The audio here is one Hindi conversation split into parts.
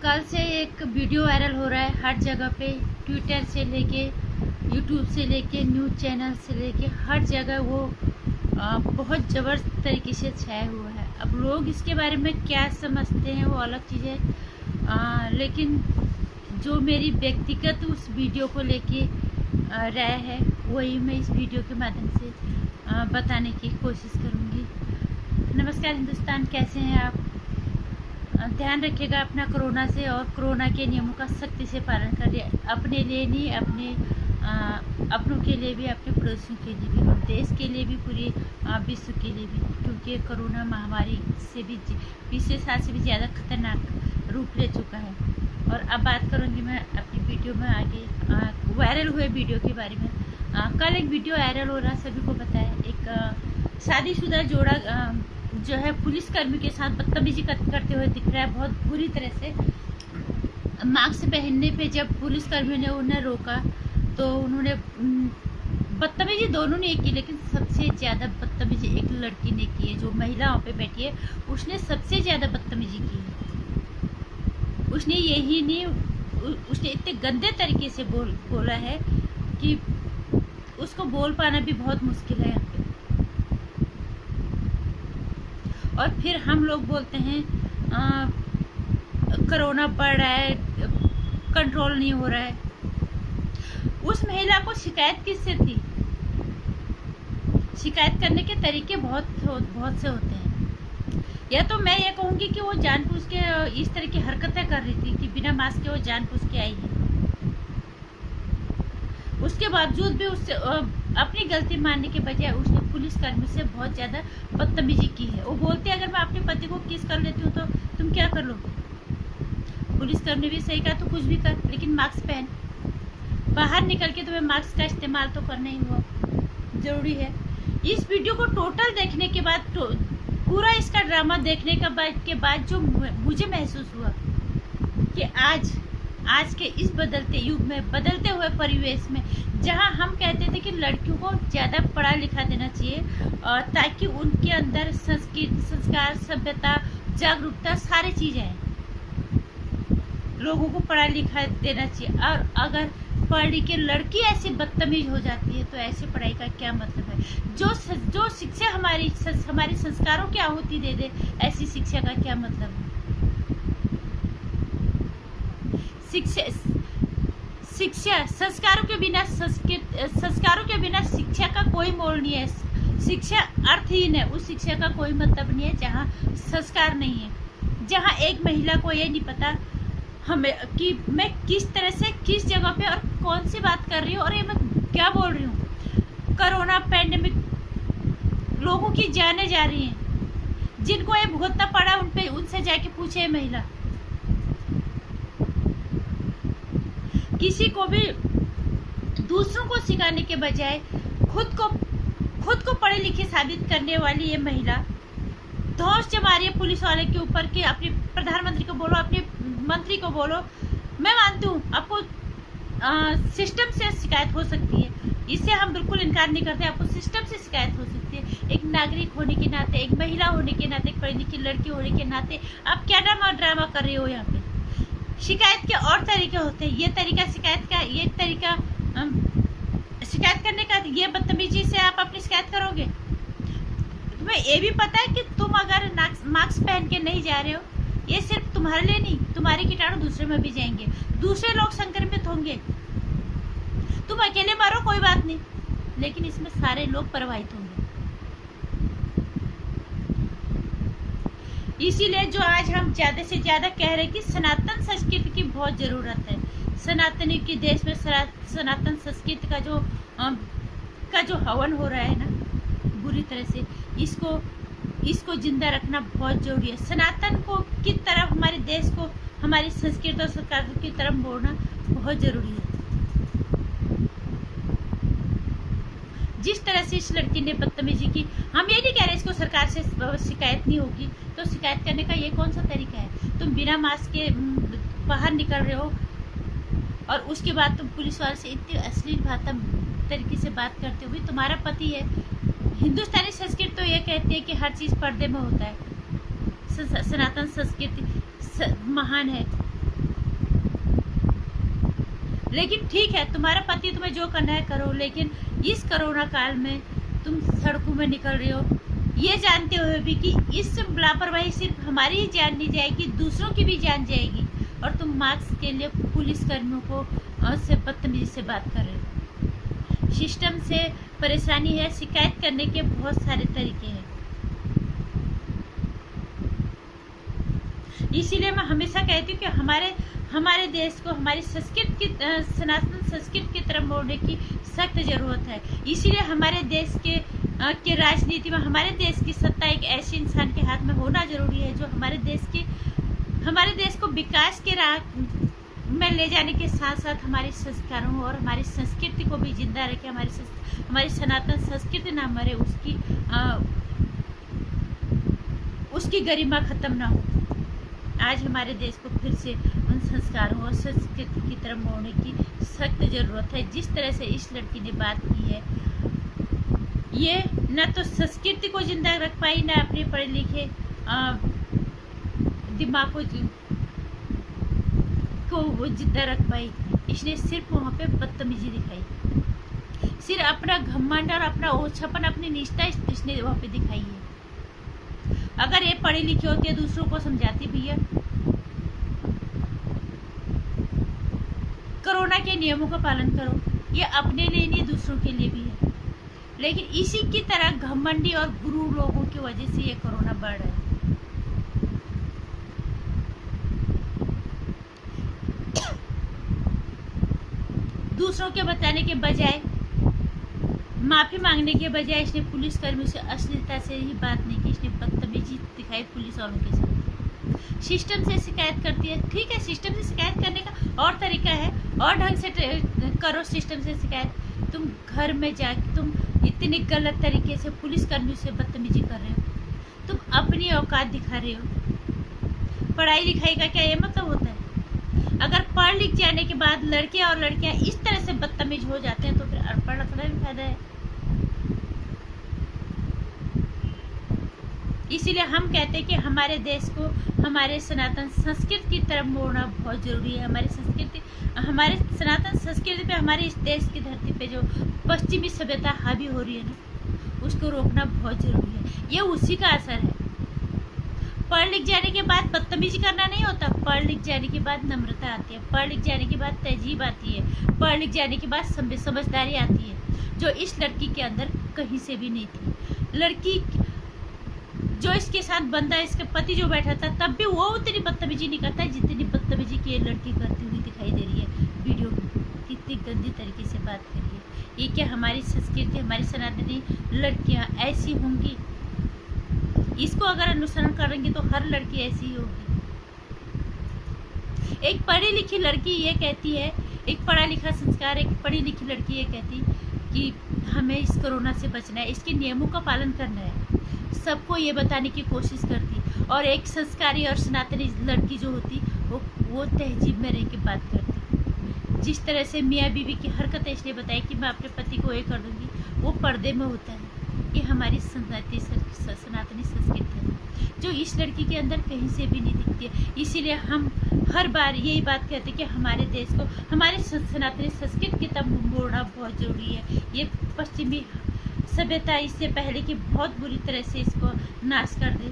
कल से एक वीडियो वायरल हो रहा है हर जगह पे, ट्विटर से लेके यूट्यूब से लेके न्यूज़ चैनल से लेके हर जगह वो बहुत ज़बरदस्त तरीके से छाया हुआ है। अब लोग इसके बारे में क्या समझते हैं वो अलग चीज़ है, लेकिन जो मेरी व्यक्तिगत उस वीडियो को लेके राय है वही मैं इस वीडियो के माध्यम से बताने की कोशिश करूँगी। नमस्कार हिंदुस्तान, कैसे हैं आप? ध्यान रखिएगा अपना कोरोना से, और कोरोना के नियमों का सख्ती से पालन करिए, अपने लिए नहीं, अपनों के लिए भी, अपने पड़ोसियों के लिए भी, और देश के लिए भी, पूरी विश्व के लिए भी, क्योंकि कोरोना महामारी से भी 20 साल से भी ज़्यादा खतरनाक रूप ले चुका है। और अब बात करूँगी मैं अपनी वीडियो में आगे वायरल हुए वीडियो के बारे में। कल एक वीडियो वायरल हो रहा, सभी को पता है। एक शादीशुदा जोड़ा जो है पुलिसकर्मी के साथ बदतमीजी करते हुए दिख रहा है, बहुत बुरी तरह से। मास्क पहनने पे जब पुलिसकर्मी ने उन्हें रोका तो उन्होंने बदतमीजी दोनों ने की, लेकिन सबसे ज़्यादा बदतमीजी एक लड़की ने की है जो महिला वहाँ पे बैठी है, उसने सबसे ज़्यादा बदतमीजी की है। उसने यही नहीं, उसने इतने गंदे तरीके से बोला है कि उसको बोल पाना भी बहुत मुश्किल है यहाँ पे। और फिर हम लोग बोलते हैं कोरोना बढ़ रहा है, कंट्रोल नहीं हो रहा है। उस महिला को शिकायत किससे थी? शिकायत करने के तरीके बहुत से होते हैं। या तो मैं ये कहूँगी कि वो जानबूझ के इस तरह की हरकतें कर रही थी कि बिना मास्क के वो जानबूझ के आई है। उसके बावजूद भी उससे अपनी गलती मानने के बजाय उसने पुलिसकर्मी से बहुत ज़्यादा बदतमीजी की है। वो बोलते अगर मैं अपने पति को किस कर लेती हूँ तो तुम क्या कर लोगे? पुलिसकर्मी भी सही कहा, तो कुछ भी कर, लेकिन मास्क पहन। बाहर निकल के तुम्हें मास्क का इस्तेमाल तो करना ही हुआ, जरूरी है। इस वीडियो को टोटल देखने के बाद, पूरा इसका ड्रामा देखने के बाद जो मुझे महसूस हुआ कि आज के इस बदलते युग में, बदलते हुए परिवेश में, जहां हम कहते थे कि लड़कियों को ज़्यादा पढ़ा लिखा देना चाहिए ताकि उनके अंदर संस्कार, सभ्यता, जागरूकता सारी चीज़ें हैं, लोगों को पढ़ा लिखा देना चाहिए। और अगर पढ़ लिख के लड़की ऐसी बदतमीज हो जाती है तो ऐसी पढ़ाई का क्या मतलब है? जो शिक्षा हमारी संस्कारों की आहुति दे दे, ऐसी शिक्षा का क्या मतलब है? शिक्षा संस्कारों के बिना शिक्षा का कोई मोल नहीं है। शिक्षा अर्थहीन है, उस शिक्षा का कोई मतलब नहीं है जहाँ संस्कार नहीं है, जहाँ एक महिला को ये नहीं पता हमें कि मैं किस तरह से, किस जगह पे और कौन सी बात कर रही हूँ, और ये मैं क्या बोल रही हूँ। कोरोना पैंडेमिक, लोगों की जानें जा रही हैं, जिनको ये भुगतना पड़ा उनसे जाके पूछे महिला। किसी को भी दूसरों को सिखाने के बजाय खुद को पढ़े लिखे साबित करने वाली ये महिला धौंस जमा रही है पुलिस वाले के ऊपर कि अपने प्रधानमंत्री को बोलो, अपने मंत्री को बोलो। मैं मानती हूँ आपको सिस्टम से शिकायत हो सकती है, इससे हम बिल्कुल इनकार नहीं करते। आपको सिस्टम से शिकायत हो सकती है। एक नागरिक होने के नाते, एक महिला होने के नाते, एक पढ़ी लिखी लड़की होने के नाते आप क्या ड्रामा कर रहे हो यहाँ पे? शिकायत के और तरीके होते हैं। ये तरीका शिकायत का, ये तरीका शिकायत करने का, ये बदतमीजी से आप अपनी शिकायत करोगे? तुम्हें ये भी पता है कि तुम अगर मास्क पहन के नहीं जा रहे हो, ये सिर्फ तुम्हारे लिए नहीं, तुम्हारे कीटाणु दूसरे में भी जाएंगे, दूसरे लोग संक्रमित होंगे। तुम अकेले मरो कोई बात नहीं, लेकिन इसमें सारे लोग प्रभावित होंगे। इसीलिए जो आज हम ज़्यादा से ज़्यादा कह रहे हैं कि सनातन संस्कृति की बहुत ज़रूरत है। सनातनी के देश में सनातन संस्कृति का जो हवन हो रहा है ना, बुरी तरह से, इसको जिंदा रखना बहुत जरूरी है। सनातन को की तरफ, हमारे देश को, हमारी संस्कृति और संस्कार की तरफ मोड़ना बहुत जरूरी है। जिस तरह से इस लड़की ने बदतमीजी की, हम ये नहीं कह रहे इसको सरकार से शिकायत नहीं होगी, तो शिकायत करने का ये कौन सा तरीका है? तुम बिना मास्क के बाहर निकल रहे हो और उसके बाद तुम पुलिस वाले से इतनी अश्लील तरीके से बात करते हुए, तुम्हारा पति है। हिंदुस्तानी संस्कृति तो ये कहती है कि हर चीज़ पर्दे में होता है। सनातन संस्कृति महान है, लेकिन ठीक है, तुम्हारा पति तुम्हें जो करना है करो, लेकिन इस कोरोना काल में तुम सड़कों में निकल रहे हो, ये जानते हुए भी कि इस लापरवाही सिर्फ हमारी ही जान नहीं जाएगी, दूसरों की भी जान जाएगी, और तुम मास्क के लिए पुलिस कर्मियों को से बदतमीजी से बात कर रहे हो। सिस्टम से परेशानी है, शिकायत करने के बहुत सारे तरीके हैं। इसीलिए मैं हमेशा कहती हूँ कि हमारे देश को हमारी संस्कृति की सनातन संस्कृति की तरफ मोड़ने की सख्त जरूरत है। इसीलिए हमारे देश के राजनीति में हमारे देश की सत्ता एक ऐसे इंसान के हाथ में होना जरूरी है जो हमारे देश को विकास के राह में ले जाने के साथ साथ हमारे संस्कारों और हमारी संस्कृति को भी जिंदा रखे, हमारी सनातन संस्कृति ना मरे, उसकी गरिमा खत्म ना हो। आज हमारे देश को फिर से उन संस्कारों और संस्कृति की तरफ मोड़ने की सख्त जरूरत है। जिस तरह से इस लड़की ने बात की है, ये न तो संस्कृति को जिंदा रख पाई, न अपने पढ़े लिखे दिमाग को वो जिंदा रख पाई। इसने सिर्फ वहाँ पे बदतमीजी दिखाई, सिर्फ अपना घमंड और अपना ओछापन, अपनी निष्ठा इसने वहाँ पे दिखाई है। अगर ये पढ़ी लिखी होती है, दूसरों को समझाती, भैया कोरोना के नियमों का पालन करो, ये अपने लिए नहीं दूसरों के लिए भी है। लेकिन इसी की तरह घमंडी और गुरु लोगों की वजह से ये कोरोना बढ़ रहा है। दूसरों के बताने के बजाय, माफी मांगने के बजाय इसने पुलिस कर्मियों से अश्लीलता से ही बात नहीं की, इसने बदतमीजी दिखाई पुलिस वालों के साथ। सिस्टम से शिकायत करती है, ठीक है, सिस्टम से शिकायत करने का और तरीका है, और ढंग से करो सिस्टम से शिकायत। तुम घर में जाके तुम इतनी गलत तरीके से पुलिस कर्मियों से बदतमीजी कर रहे हो, तुम अपनी औकात दिखा रहे हो। पढ़ाई लिखाई का क्या ये मतलब होता है? अगर पढ़ लिख जाने के बाद लड़के और लड़कियां इस तरह से बदतमीज हो जाते हैं तो फिर अनपढ़ रखना भी फायदा है। इसीलिए हम कहते हैं कि हमारे देश को हमारे सनातन संस्कृति की तरफ मोड़ना बहुत जरूरी है। हमारे सनातन संस्कृति पे, हमारे इस देश की धरती पे जो पश्चिमी सभ्यता हावी हो रही है ना, उसको रोकना बहुत जरूरी है। ये उसी का असर है। पढ़ लिख जाने के बाद बदतमीजी करना नहीं होता, पढ़ लिख जाने के बाद नम्रता आती है, पढ़ लिख जाने के बाद तहजीब आती है, पढ़ लिख जाने के बाद समझदारी आती है, जो इस लड़की के अंदर कहीं से भी नहीं थी। लड़की जो इसके साथ बंदा, इसके पति जो बैठा था, तब भी वो उतनी बदतमीजी नहीं करता जितनी बदतमीजी की ये लड़की करती हुई दिखाई दे रही है वीडियो में। कितनी गंदी तरीके से बात कर रही है। ये क्या हमारी संस्कृति, हमारी सनातनी लड़कियां ऐसी होंगी? इसको अगर अनुसरण करेंगे तो हर लड़की ऐसी ही होगी। एक पढ़ी लिखी लड़की ये कहती है, एक पढ़ा लिखा संस्कार, एक पढ़ी लिखी लड़की ये कहती कि हमें इस कोरोना से बचना है, इसके नियमों का पालन करना है, सबको ये बताने की कोशिश करती। और एक संस्कारी और सनातनी लड़की जो होती वो तहजीब में रह के बात करती। जिस तरह से मियाँ बीवी की हरकत इसने बताई कि मैं अपने पति को ये कर दूंगी, वो पर्दे में होता है। ये हमारी सनातनी संस्कृति है जो इस लड़की के अंदर कहीं से भी नहीं दिखती है। इसीलिए हम हर बार यही बात कहते हैं कि हमारे देश को हमारे सनातनी संस्कृति की तरफ मोड़ना बहुत जरूरी है। ये पश्चिमी सभ्यता इससे पहले कि बहुत बुरी तरह से इसको नाश कर दे,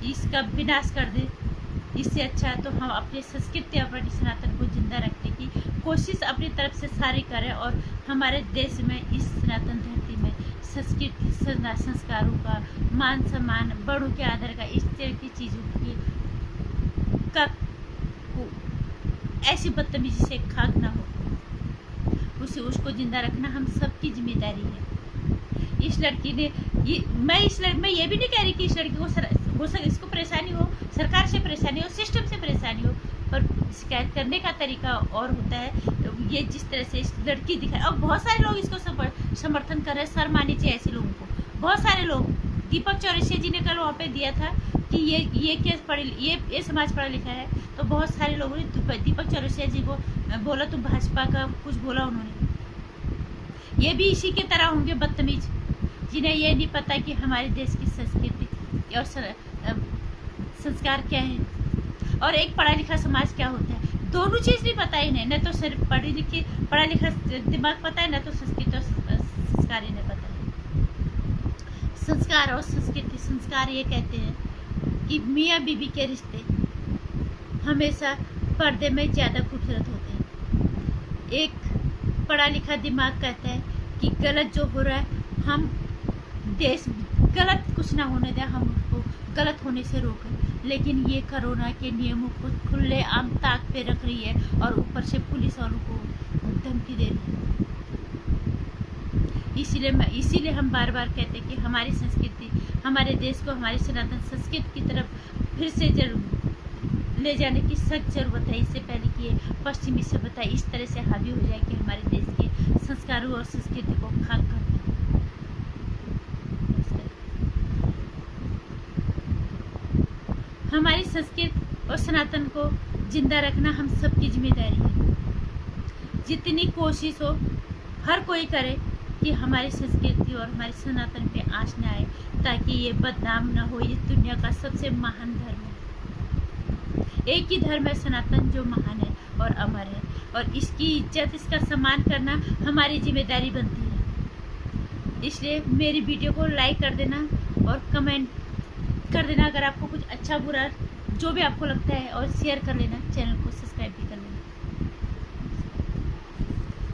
इसका विनाश कर दे, इससे अच्छा तो हम अपने संस्कृति और अपनी सनातन को जिंदा रखने की कोशिश अपनी तरफ से सारी करें और हमारे देश में, इस सनातन धरती में संस्कृति, संस्कारों का, मान सम्मान, बड़ों के आदर का, इस तरह की चीज़ों की ऐसी बदतमीजी से खाक ना हो, उसको जिंदा रखना हम सबकी जिम्मेदारी है। इस लड़की ने मैं ये भी नहीं कह रही कि इस लड़की को इसको परेशानी हो, सरकार से परेशानी हो, सिस्टम से परेशानी हो, पर शिकायत करने का तरीका और होता है। ये जिस तरह से इस लड़की दिखाई, और बहुत सारे लोग इसको समर्थन कर रहे हैं। सर मानी चाहिए ऐसे लोगों को। बहुत सारे लोग, दीपक चौरसिया जी ने कल वहाँ पे दिया था कि ये केस ये समाज पढ़ा लिखा है, तो बहुत सारे लोगों ने दीपक चौरसिया जी को बोला, तो भाजपा का कुछ बोला उन्होंने। ये भी इसी की तरह होंगे बदतमीज, जिन्हें ये नहीं पता कि हमारे देश की संस्कृति और संस्कार क्या है और एक पढ़ा लिखा समाज क्या होता है। दोनों चीज़ नहीं पता इन्हें, न तो सिर्फ पढ़ा लिखा दिमाग पता है, न तो संस्कृत और संस्कार इन्हें पता है। संस्कार और संस्कृति, संस्कार ये कहते हैं कि मियाँ बीवी के रिश्ते हमेशा पर्दे में ज़्यादा खूबसूरत होते हैं। एक पढ़ा लिखा दिमाग कहता है कि गलत जो हो रहा है हम देश गलत कुछ ना होने दें, हम उसको गलत होने से रोकें। लेकिन ये कोरोना के नियमों को खुले आम ताक पे रख रही है और ऊपर से पुलिस वालों को धमकी दे रही है। इसीलिए हम बार बार कहते हैं कि हमारी संस्कृति, हमारे देश को हमारी सनातन संस्कृति की तरफ फिर से ले जाने की सख्त जरूरत है। इससे पहले कि ये पश्चिमी सभ्यता इस तरह से हावी हो जाए कि हमारे देश के संस्कारों और संस्कृति को खाक कर दे। हमारी संस्कृति और सनातन को जिंदा रखना हम सबकी जिम्मेदारी है। जितनी कोशिश हो हर कोई करे कि हमारी संस्कृति और हमारे सनातन पे आँच न आए, ताकि ये बदनाम न हो। ये दुनिया का सबसे महान धर्म है। एक ही धर्म है सनातन जो महान है और अमर है, और इसकी इज्जत, इसका सम्मान करना हमारी जिम्मेदारी बनती है। इसलिए मेरी वीडियो को लाइक कर देना और कमेंट कर देना अगर आपको कुछ अच्छा बुरा जो भी आपको लगता है, और शेयर कर लेना, चैनल को सब्सक्राइब भी।